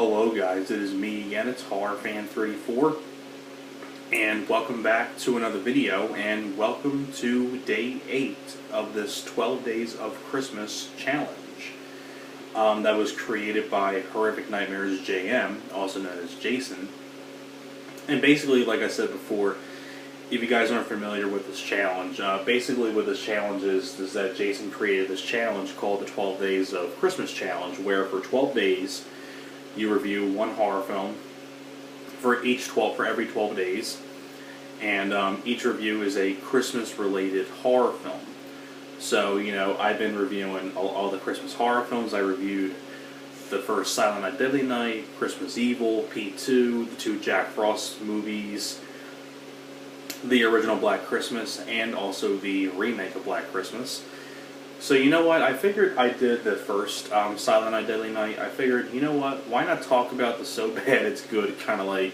Hello guys, it is me again, it's HorrorFan34, and welcome back to another video, and welcome to day 8 of this 12 Days of Christmas challenge that was created by Horrific Nightmares JM, also known as Jason. And basically, like I said before, if you guys aren't familiar with this challenge, basically what this challenge is that Jason created this challenge called the 12 Days of Christmas Challenge, where for 12 days you review one horror film for every 12 days, and each review is a Christmas-related horror film. So, you know, I've been reviewing all the Christmas horror films. I reviewed the first Silent Night, Deadly Night, Christmas Evil, P2, the 2 Jack Frost movies, the original Black Christmas, and also the remake of Black Christmas. So you know what, I figured I did the first Silent Night, Deadly Night. I figured, you know what, why not talk about the so bad it's good kind of like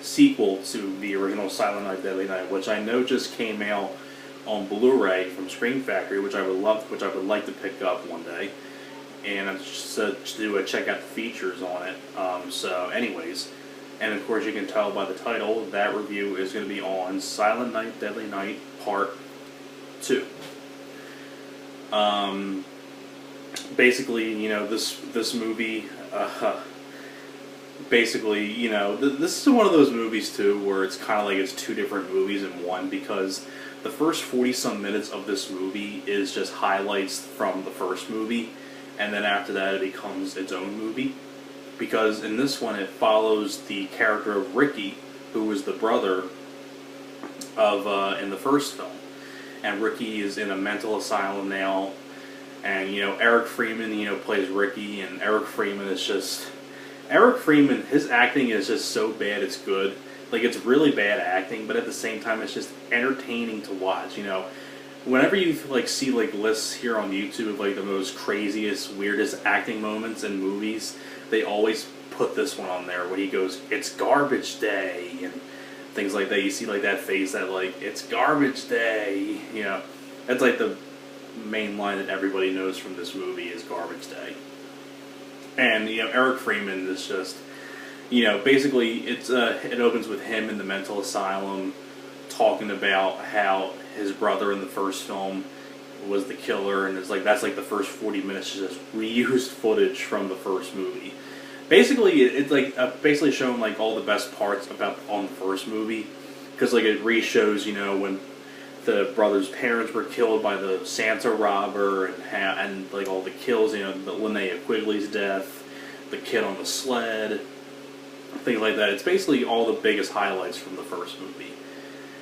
sequel to the original Silent Night, Deadly Night, which I know just came out on Blu-ray from Scream Factory, which I would like to pick up one day, and just to check out the features on it. So anyways, and of course you can tell by the title, that review is going to be on Silent Night, Deadly Night Part 2. Basically, you know, this movie, basically, you know, this is one of those movies too where it's kind of like it's two different movies in one, because the first 40-some minutes of this movie is just highlights from the first movie, and then after that it becomes its own movie, because in this one it follows the character of Ricky, who was the brother of in the first film. And Ricky is in a mental asylum now, and you know, Eric Freeman, you know, plays Ricky, and Eric Freeman, his acting is just so bad it's good. Like, it's really bad acting, but at the same time it's just entertaining to watch. You know, whenever you like see like lists here on YouTube of like the most craziest, weirdest acting moments in movies, they always put this one on there when he goes, "It's garbage day," and things like that. You see like that face that like, "It's garbage day," you know. That's like the main line that everybody knows from this movie is garbage day. And you know, Eric Freeman is just, you know, basically it opens with him in the mental asylum talking about how his brother in the first film was the killer, and it's like that's like the first 40 minutes is just reused footage from the first movie. Basically, it's like basically showing like all the best parts on the first movie, because like it re-shows, you know, when the brother's parents were killed by the Santa robber, and like all the kills, you know, the Linnea Quigley's death, the kid on the sled, things like that. It's basically all the biggest highlights from the first movie.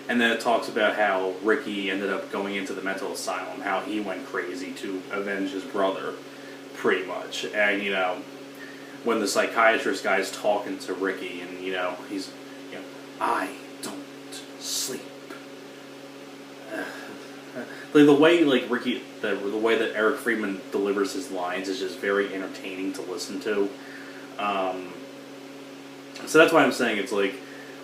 And then it talks about how Ricky ended up going into the mental asylum, how he went crazy to avenge his brother, pretty much. And you know, when the psychiatrist guy's talking to Ricky, and you know, he's, you know, "I don't sleep." Like the way like Ricky, the way that Eric Freeman delivers his lines is just very entertaining to listen to. So that's why I'm saying it's like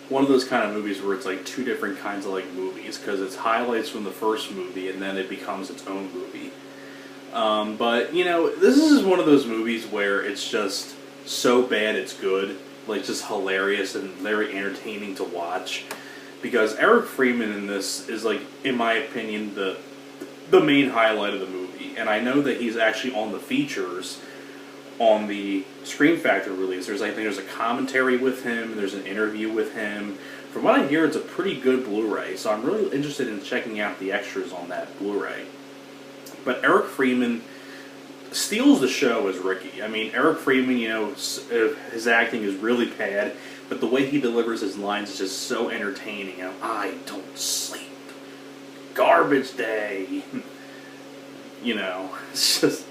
one of those kind of movies where it's like two different kinds of like movies, because it's highlights from the first movie and then it becomes its own movie. But you know, this is one of those movies where it's just so bad it's good, like just hilarious and very entertaining to watch, because Eric Freeman in this is like, in my opinion, the main highlight of the movie. And I know that he's actually on the features on the Scream Factory release. I think there's a commentary with him, there's an interview with him. From what I hear, it's a pretty good Blu-ray, so I'm really interested in checking out the extras on that Blu-ray. But Eric Freeman steals the show as Ricky. I mean, Eric Freeman, you know, his acting is really bad, but the way he delivers his lines is just so entertaining. You know, "I don't sleep. Garbage day." You know, it's just,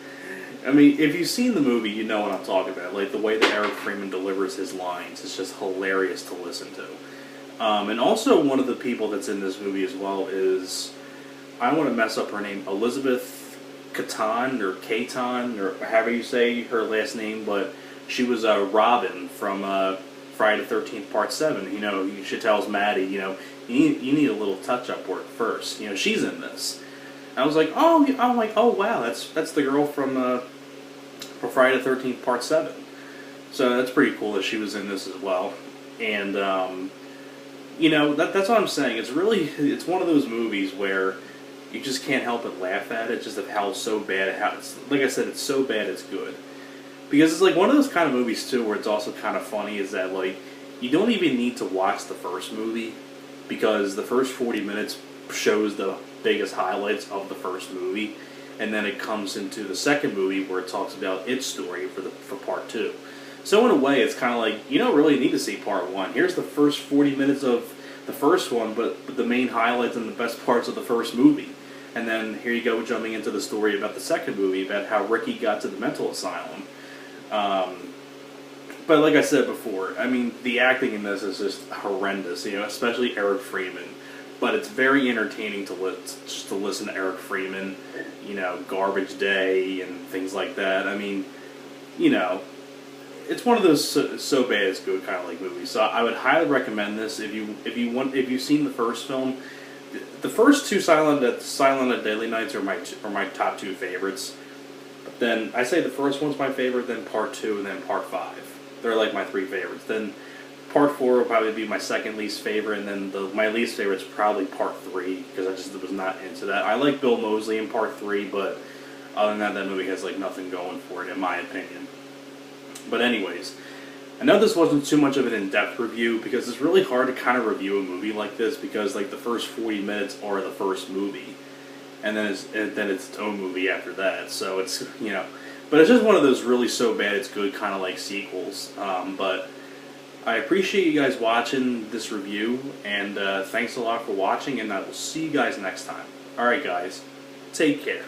I mean, if you've seen the movie, you know what I'm talking about. Like, the way that Eric Freeman delivers his lines is just hilarious to listen to. And also, one of the people that's in this movie as well is, I don't want to mess up her name, Elizabeth Catan, or Caton, or however you say her last name, but she was Robin from Friday the 13th Part 7. You know, she tells Maddie, you know, you need a little touch-up work first. You know, she's in this. And I was like, oh wow, that's the girl from Friday the 13th Part 7. So that's pretty cool that she was in this as well. And you know, that's what I'm saying. It's one of those movies where you just can't help but laugh at it, just of how so bad, how it's, like I said, it's so bad it's good. Because it's like one of those kind of movies too, where it's also kind of funny, is that like you don't even need to watch the first movie, because the first 40 minutes shows the biggest highlights of the first movie, and then it comes into the second movie where it talks about its story for part two. So in a way, it's kind of like, you don't really need to see part one. Here's the first 40 minutes of the first one, but the main highlights and the best parts of the first movie. And then here you go, jumping into the story about the second movie, about how Ricky got to the mental asylum. But like I said before, I mean, the acting in this is just horrendous, you know, especially Eric Freeman. But it's very entertaining just to listen to Eric Freeman, you know, Garbage Day and things like that. I mean, you know, it's one of those so bad it's good kind of like movies. So I would highly recommend this if you've seen the first film. The first two Silent and Deadly Nights are my top two favorites. But then I say the first one's my favorite, then part two, and then part five. They're like my three favorites. Then part four will probably be my second least favorite, and then my least favorite is probably part three, because I just was not into that. I like Bill Moseley in part three, but other than that movie has like nothing going for it in my opinion. But anyways, I know this wasn't too much of an in-depth review, because it's really hard to kind of review a movie like this, because like the first 40 minutes are the first movie, and then it's its own movie after that. So it's, you know, but it's just one of those really so bad it's good kind of like sequels. But I appreciate you guys watching this review, and thanks a lot for watching, and I will see you guys next time. Alright guys, take care.